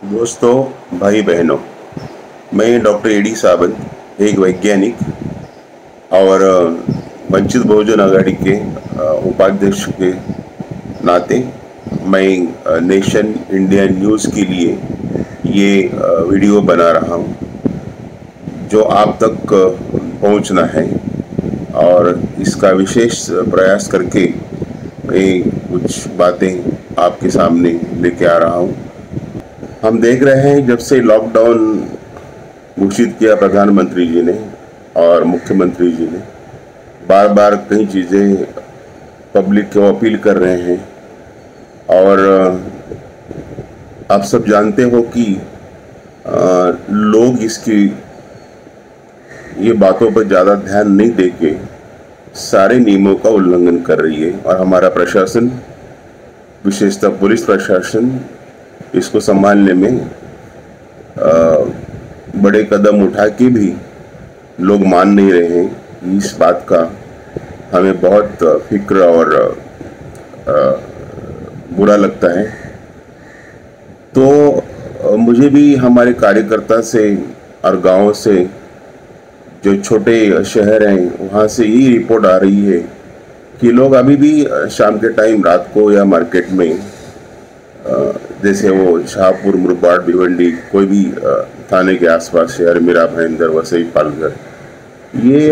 दोस्तों, भाई बहनों, मैं डॉक्टर एडी सावंत, एक वैज्ञानिक और वंचित बहुजन आघाड़ी के उपाध्यक्ष के नाते मैं नेशन इंडिया न्यूज़ के लिए ये वीडियो बना रहा हूँ जो आप तक पहुँचना है। और इसका विशेष प्रयास करके मैं कुछ बातें आपके सामने लेके आ रहा हूँ। हम देख रहे हैं जब से लॉकडाउन घोषित किया प्रधानमंत्री जी ने और मुख्यमंत्री जी ने, बार बार कई चीज़ें पब्लिक को अपील कर रहे हैं। और आप सब जानते हो कि लोग इसकी ये बातों पर ज़्यादा ध्यान नहीं देके सारे नियमों का उल्लंघन कर रही है। और हमारा प्रशासन, विशेषतः पुलिस प्रशासन, इसको संभालने में बड़े कदम उठा के भी लोग मान नहीं रहे हैं। इस बात का हमें बहुत फिक्र और बुरा लगता है। तो मुझे भी हमारे कार्यकर्ता से और गांव से, जो छोटे शहर हैं, वहाँ से ये रिपोर्ट आ रही है कि लोग अभी भी शाम के टाइम, रात को या मार्केट में, जैसे वो शाहपुर, मुरबाड, भिवंडी, कोई भी थाने के आसपास शहर, मीरा भाईंदर, वसई, पालघर, ये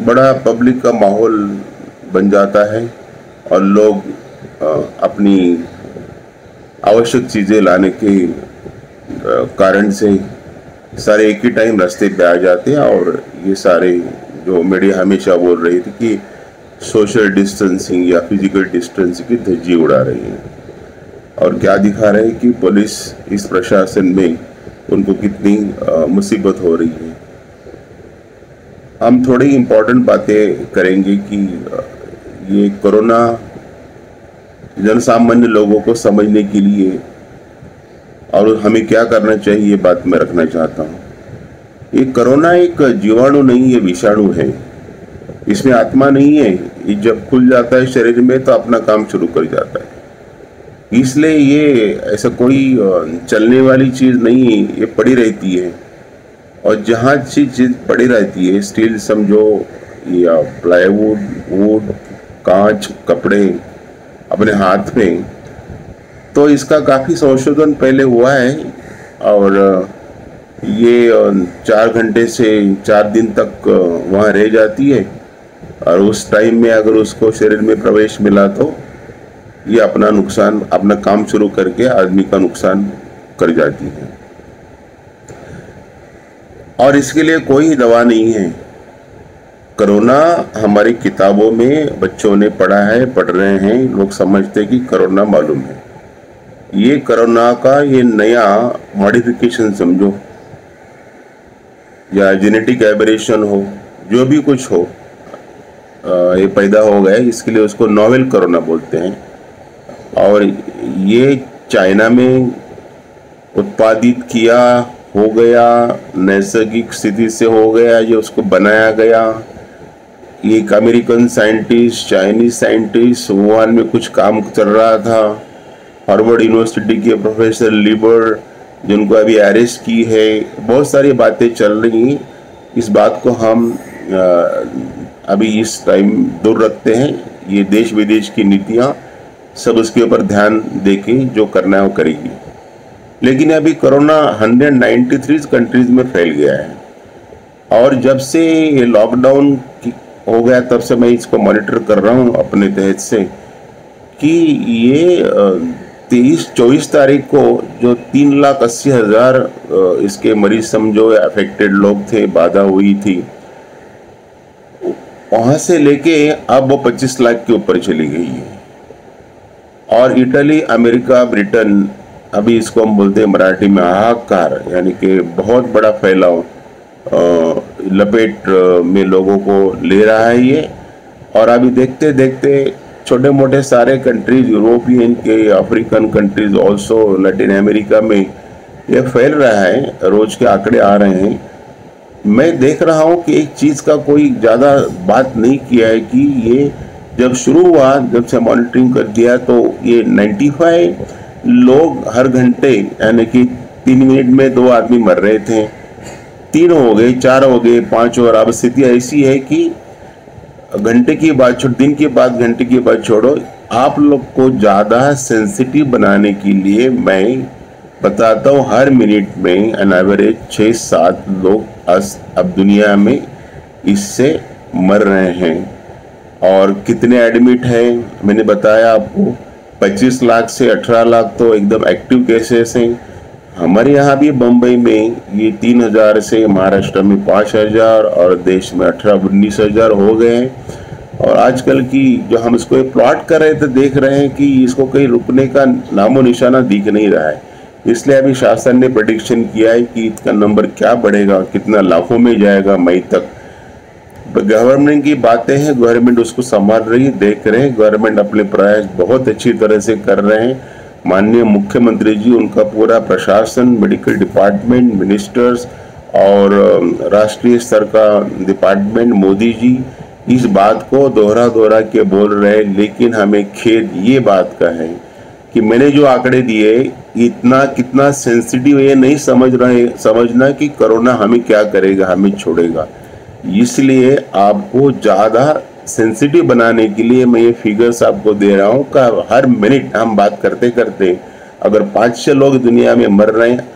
बड़ा पब्लिक का माहौल बन जाता है। और लोग अपनी आवश्यक चीज़ें लाने के कारण से सारे एक ही टाइम रास्ते पे आ जाते हैं। और ये सारे, जो मीडिया हमेशा बोल रही थी कि सोशल डिस्टेंसिंग या फिजिकल डिस्टेंसिंग की धज्जी उड़ा रही है, और क्या दिखा रहे हैं कि पुलिस, इस प्रशासन में उनको कितनी मुसीबत हो रही है। हम थोड़ी इम्पोर्टेंट बातें करेंगे कि ये कोरोना जनसामान्य लोगों को समझने के लिए और हमें क्या करना चाहिए, ये बात मैं रखना चाहता हूँ। ये कोरोना एक जीवाणु नहीं है, विषाणु है। इसमें आत्मा नहीं है। ये जब खुल जाता है शरीर में तो अपना काम शुरू कर जाता है। इसलिए ये ऐसा कोई चलने वाली चीज़ नहीं है, ये पड़ी रहती है। और जहाँ चीज़ पड़ी रहती है, स्टील समझो या प्लाईवुड, वुड, कांच, कपड़े, अपने हाथ में, तो इसका काफ़ी संशोधन पहले हुआ है। और ये 4 घंटे से 4 दिन तक वहाँ रह जाती है। और उस टाइम में अगर उसको शरीर में प्रवेश मिला तो ये अपना नुकसान, अपना काम शुरू करके आदमी का नुकसान कर जाती है। और इसके लिए कोई दवा नहीं है। कोरोना हमारी किताबों में बच्चों ने पढ़ा है, पढ़ रहे हैं, लोग समझते कि कोरोना मालूम है। ये कोरोना का ये नया मॉडिफिकेशन समझो, या जेनेटिक एबरेशन हो, जो भी कुछ हो, ये पैदा हो गया, इसके लिए उसको नोवेल कोरोना बोलते हैं। और ये चाइना में उत्पादित किया हो गया, नैसर्गिक स्थिति से हो गया, ये उसको बनाया गया। एक American scientist, Chinese scientist, Wuhan में कुछ काम चल रहा था। हार्वर्ड यूनिवर्सिटी के प्रोफेसर लिबर, जिनको अभी अरेस्ट की है, बहुत सारी बातें चल रही हैं। इस बात को हम अभी इस टाइम दूर रखते हैं। ये देश विदेश की नीतियाँ सब उसके ऊपर ध्यान देके जो करना है वो करेगी। लेकिन अभी कोरोना 193 कंट्रीज में फैल गया है। और जब से ये लॉकडाउन हो गया तब से मैं इसको मॉनिटर कर रहा हूँ अपने तहत से, कि ये 23-24 तारीख को जो 3,80,000 इसके मरीज समझो अफेक्टेड लोग थे, बाधा हुई थी, वहाँ से लेके अब वो 25 लाख के ऊपर चली गई है। और इटली, अमेरिका, ब्रिटेन, अभी इसको हम बोलते हैं मराठी में हाहाकार, यानी कि बहुत बड़ा फैलाव लपेट में लोगों को ले रहा है ये। और अभी देखते देखते छोटे मोटे सारे कंट्रीज, यूरोपियन के, African countries, also Latin America में ये फैल रहा है। रोज के आंकड़े आ रहे हैं। मैं देख रहा हूँ कि एक चीज़ का कोई ज़्यादा बात नहीं किया है कि ये जब शुरू हुआ, जब से मॉनिटरिंग कर दिया, तो ये 95 लोग हर घंटे, यानी कि 3 मिनट में 2 आदमी मर रहे थे, 3 हो गए, 4 हो गए, 5 और अब स्थिति ऐसी है कि घंटे की बात छोड़, दिन की बात घंटे की बात छोड़ो, आप लोग को ज़्यादा सेंसिटिव बनाने के लिए मैं बताता हूँ, हर मिनट में एन एवरेज 6-7 लोग अब दुनिया में इससे मर रहे हैं। और कितने एडमिट हैं मैंने बताया आपको, 25 लाख से 18 लाख तो एकदम एक्टिव केसेस हैं। हमारे यहाँ भी बम्बई में ये 3000 से, महाराष्ट्र में 5000 और देश में 18-19 हजार हो गए हैं। और आजकल की जो हम इसको प्लॉट कर रहे थे, देख रहे हैं कि इसको कहीं रुकने का नामो निशाना दिख नहीं रहा है। इसलिए अभी शासन ने प्रेडिक्शन किया है कि इसका नंबर क्या बढ़ेगा, कितना लाखों में जाएगा मई तक। गवर्नमेंट की बातें हैं, गवर्नमेंट उसको संभाल रही है, देख रहे हैं, गवर्नमेंट अपने प्रयास बहुत अच्छी तरह से कर रहे हैं। माननीय मुख्यमंत्री जी, उनका पूरा प्रशासन, मेडिकल डिपार्टमेंट, मिनिस्टर्स और राष्ट्रीय स्तर का डिपार्टमेंट, मोदी जी इस बात को दोहरा के बोल रहे हैं। लेकिन हमें खेद ये बात का है कि मैंने जो आंकड़े दिए, इतना कितना सेंसिटिव है, ये नहीं समझना कि कोरोना हमें क्या करेगा, हमें छोड़ेगा। इसलिए आपको ज़्यादा सेंसिटिव बनाने के लिए मैं ये फिगर्स आपको दे रहा हूँ का हर मिनट हम बात करते करते अगर 5-6 लोग दुनिया में मर रहे हैं,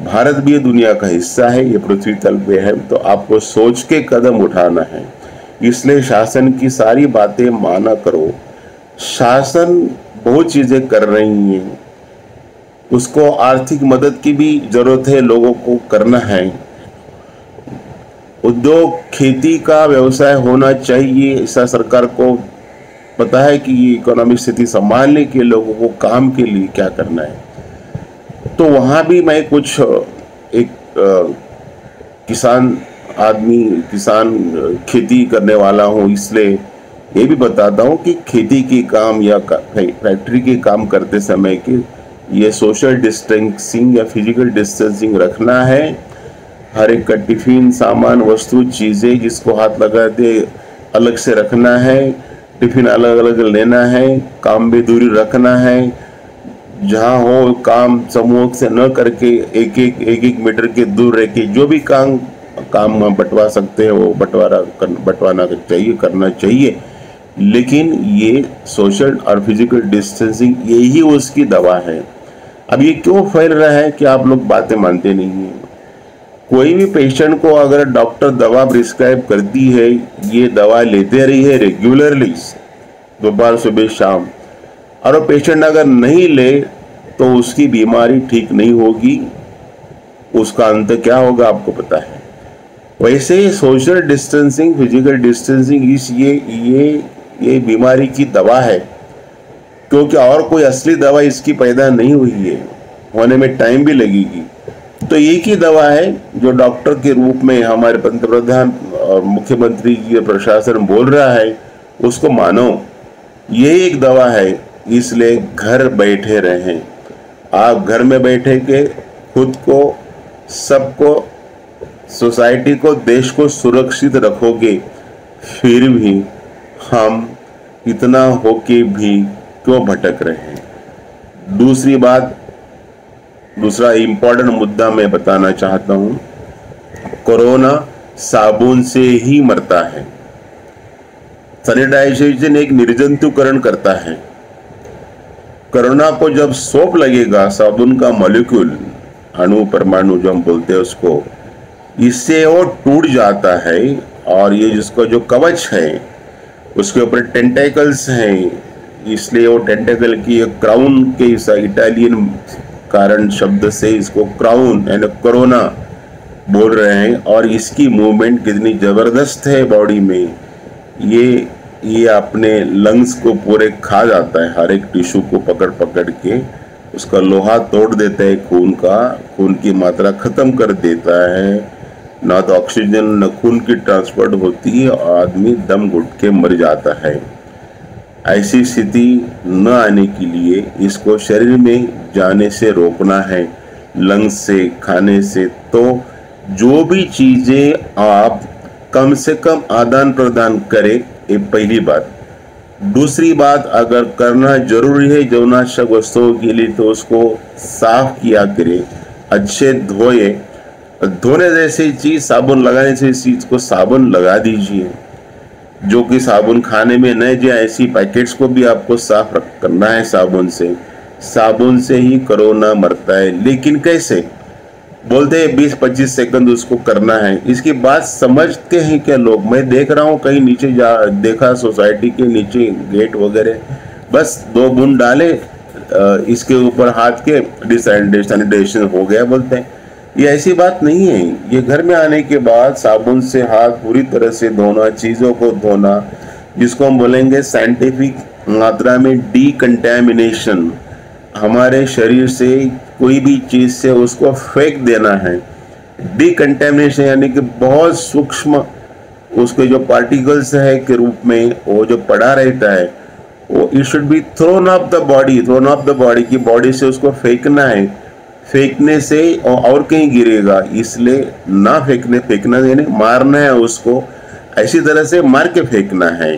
भारत भी दुनिया का हिस्सा है, ये पृथ्वी तल पे है, तो आपको सोच के कदम उठाना है। इसलिए शासन की सारी बातें माना करो। शासन बहुत चीज़ें कर रही हैं, उसको आर्थिक मदद की भी ज़रूरत है, लोगों को करना है। उद्योग, खेती का व्यवसाय होना चाहिए, ऐसा सरकार को पता है कि ये इकोनॉमिक स्थिति संभालने के लोगों को काम के लिए क्या करना है। तो वहाँ भी मैं कुछ एक किसान खेती करने वाला हूँ, इसलिए ये भी बताता हूँ कि खेती के काम या फैक्ट्री के काम करते समय के ये सोशल डिस्टेंसिंग या फिजिकल डिस्टेंसिंग रखना है। हर एक का टिफिन, सामान, वस्तु, चीज़ें जिसको हाथ लगा दे अलग से रखना है, टिफिन अलग अलग लेना है, काम में दूरी रखना है, जहाँ हो काम समूह से न करके एक मीटर के दूर रह के जो भी काम बंटवा सकते हैं वो बंटवाना चाहिए, करना चाहिए। लेकिन ये सोशल और फिजिकल डिस्टेंसिंग यही उसकी दवा है। अब ये क्यों फैल रहा है कि आप लोग बातें मानते नहीं हैं। कोई भी पेशेंट को अगर डॉक्टर दवा प्रिस्क्राइब करती है, ये दवा लेते रही है रेगुलरली, दोपहर सुबह शाम, और वो पेशेंट अगर नहीं ले तो उसकी बीमारी ठीक नहीं होगी, उसका अंत क्या होगा आपको पता है। वैसे ही सोशल डिस्टेंसिंग, फिजिकल डिस्टेंसिंग ये बीमारी की दवा है, क्योंकि और कोई असली दवा इसकी पैदा नहीं हुई है, होने में टाइम भी लगेगी। तो एक ही दवा है जो डॉक्टर के रूप में हमारे पंतप्रधान और मुख्यमंत्री जी प्रशासन बोल रहा है, उसको मानो। यही एक दवा है, इसलिए घर बैठे रहें। आप घर में बैठे के खुद को, सबको, सोसाइटी को, देश को सुरक्षित रखोगे। फिर भी हम इतना होके भी क्यों भटक रहे हैं। दूसरा इम्पोर्टेंट मुद्दा मैं बताना चाहता हूं, कोरोना साबुन से ही मरता है। सैनिटाइजेशन एक निर्जंतुकरण करता है। कोरोना को जब सोप लगेगा, साबुन का मॉलिक्यूल, अणु, परमाणु जो हम बोलते हैं उसको, इससे वो टूट जाता है। और ये जिसको जो कवच है उसके ऊपर टेंटेकल्स हैं, इसलिए वो टेंटेकल की क्राउन के इस इटालियन कारण शब्द से इसको क्राउन यानी कोरोना बोल रहे हैं। और इसकी मूवमेंट कितनी ज़बरदस्त है बॉडी में, ये अपने लंग्स को पूरे खा जाता है, हर एक टिश्यू को पकड़ के उसका लोहा तोड़ देता है, खून की मात्रा खत्म कर देता है। ना तो ऑक्सीजन न खून की ट्रांसपोर्ट होती है और आदमी दम घुट के मर जाता है। ऐसी स्थिति न आने के लिए इसको शरीर में जाने से रोकना है, लंग्स से, खाने से। तो जो भी चीज़ें आप कम से कम आदान प्रदान करें, ये पहली बात। दूसरी बात, अगर करना जरूरी है जैवनाशक वस्तुओं के लिए तो उसको साफ किया करें। अच्छे धोए, धोने जैसी चीज साबुन लगाने से इस चीज को साबुन लगा दीजिए, जो कि साबुन खाने में न जाए, ऐसी पैकेट्स को भी आपको साफ करना है साबुन से। साबुन से ही कोरोना मरता है, लेकिन कैसे? बोलते हैं 20-25 सेकंड उसको करना है। इसकी बात समझते हैं क्या लोग? मैं देख रहा हूँ कहीं नीचे देखा सोसाइटी के नीचे गेट वगैरह, बस 2 बूंद डाले इसके ऊपर हाथ के, सैनिटाइजेशन हो गया बोलते हैं। ये ऐसी बात नहीं है। ये घर में आने के बाद साबुन से हाथ पूरी तरह से धोना, चीज़ों को धोना, जिसको हम बोलेंगे साइंटिफिक मात्रा में डीकंटेमिनेशन। हमारे शरीर से कोई भी चीज़ से उसको फेंक देना है। डीकंटेमिनेशन यानी कि बहुत सूक्ष्म उसके जो पार्टिकल्स है के रूप में वो जो पड़ा रहता है, वो it should be thrown of the body की बॉडी से उसको फेंकना है। फेंकने से और कहीं गिरेगा, इसलिए ना फेंकना यानी मारना है उसको, ऐसी तरह से मार के फेंकना है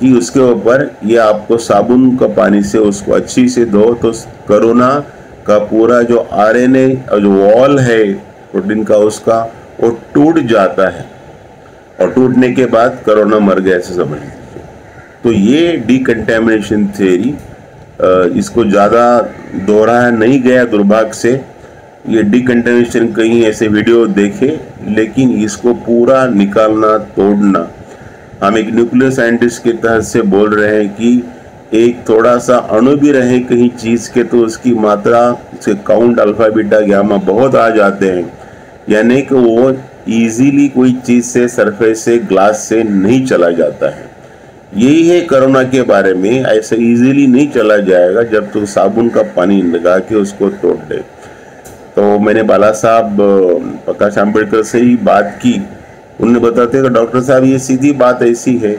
कि उसके ऊपर ये आपको साबुन का पानी से उसको अच्छी से धो, तो कोरोना का पूरा जो आरएनए और जो वॉल है प्रोटीन का उसका, वो टूट जाता है, और टूटने के बाद कोरोना मर गया ऐसे समझ लीजिए। तो ये डीकंटेमिनेशन थ्योरी, इसको ज़्यादा दोहराया नहीं गया दुर्भाग्य से। ये डीकंटेमिनेशन कहीं ऐसे वीडियो देखे, लेकिन इसको पूरा निकालना, तोड़ना, हम एक न्यूक्लियर साइंटिस्ट के तहत से बोल रहे हैं कि एक थोड़ा सा अणु भी रहे कहीं चीज़ के, तो उसकी मात्रा, उसके काउंट अल्फा बीटा गामा बहुत आ जाते हैं, यानी कि वो इजीली कोई चीज़ से, सरफेस से, ग्लास से नहीं चला जाता है। यही है कोरोना के बारे में, ऐसे इजीली नहीं चला जाएगा जब तो साबुन का पानी लगा के उसको तोड़ दे। तो मैंने बाला साहब प्रकाश आंबेडकर से ही बात की, उन्होंने बताते कि डॉक्टर साहब ये सीधी बात ऐसी है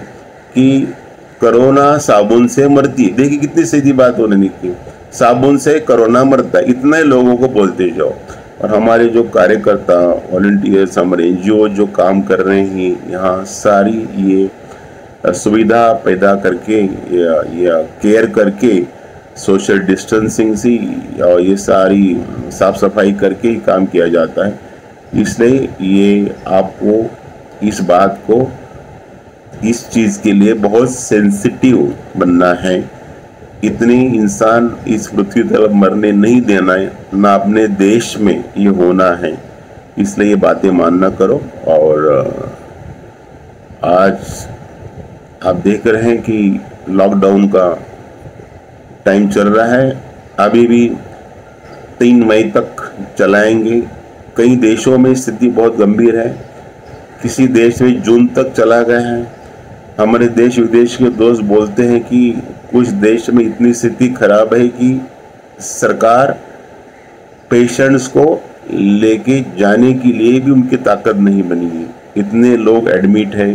कि कोरोना साबुन से मरती है। देखिए कितनी सीधी बात उन्होंने की, साबुन से कोरोना मरता है, इतना ही लोगों को बोलते जाओ। और हमारे जो कार्यकर्ता, वॉलंटियर्स, हमारे एनजीओ जो काम कर रहे हैं यहाँ, सारी ये सुविधा पैदा करके या केयर करके, सोशल डिस्टेंसिंग से और ये सारी साफ सफाई करके ही काम किया जाता है। इसलिए ये आपको इस बात को, इस चीज़ के लिए बहुत सेंसिटिव बनना है। इतने इंसान इस पृथ्वी तरफ मरने नहीं देना है, ना अपने देश में ये होना है। इसलिए ये बातें मानना करो। और आज आप देख रहे हैं कि लॉकडाउन का टाइम चल रहा है, अभी भी 3 मई तक चलाएंगे। कई देशों में स्थिति बहुत गंभीर है, किसी देश में जून तक चला गया है। हमारे देश विदेश के दोस्त बोलते हैं कि कुछ देश में इतनी स्थिति खराब है कि सरकार पेशेंट्स को लेके जाने के लिए भी उनकी ताकत नहीं बनी है। इतने लोग एडमिट हैं,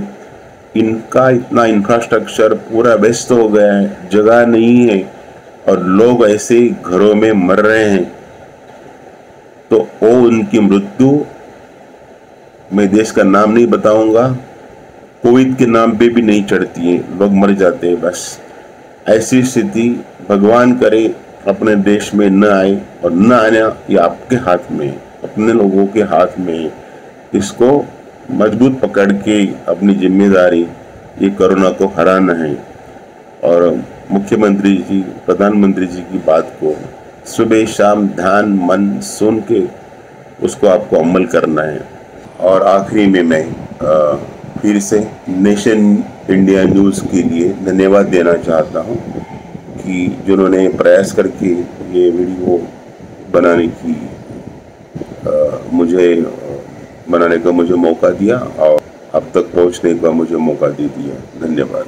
इनका इतना इंफ्रास्ट्रक्चर पूरा व्यस्त हो गया है, जगह नहीं है, और लोग ऐसे घरों में मर रहे हैं। तो वो उनकी मृत्यु, मैं देश का नाम नहीं बताऊंगा, कोविड के नाम पे भी नहीं चढ़ती है, लोग मर जाते हैं बस। ऐसी स्थिति भगवान करे अपने देश में न आए, और न आना ये आपके हाथ में, अपने लोगों के हाथ में। इसको मजबूत पकड़ के अपनी जिम्मेदारी, ये कोरोना को हराना है। और मुख्यमंत्री जी, प्रधानमंत्री जी की बात को सुबह शाम ध्यान मन सुन के उसको आपको अमल करना है। और आखिरी में मैं फिर से नेशन इंडिया न्यूज़ के लिए धन्यवाद देना चाहता हूँ कि जिन्होंने प्रयास करके ये वीडियो बनाने की मुझे मौका दिया और अब तक पहुँचने का मुझे मौका दे दिया। धन्यवाद।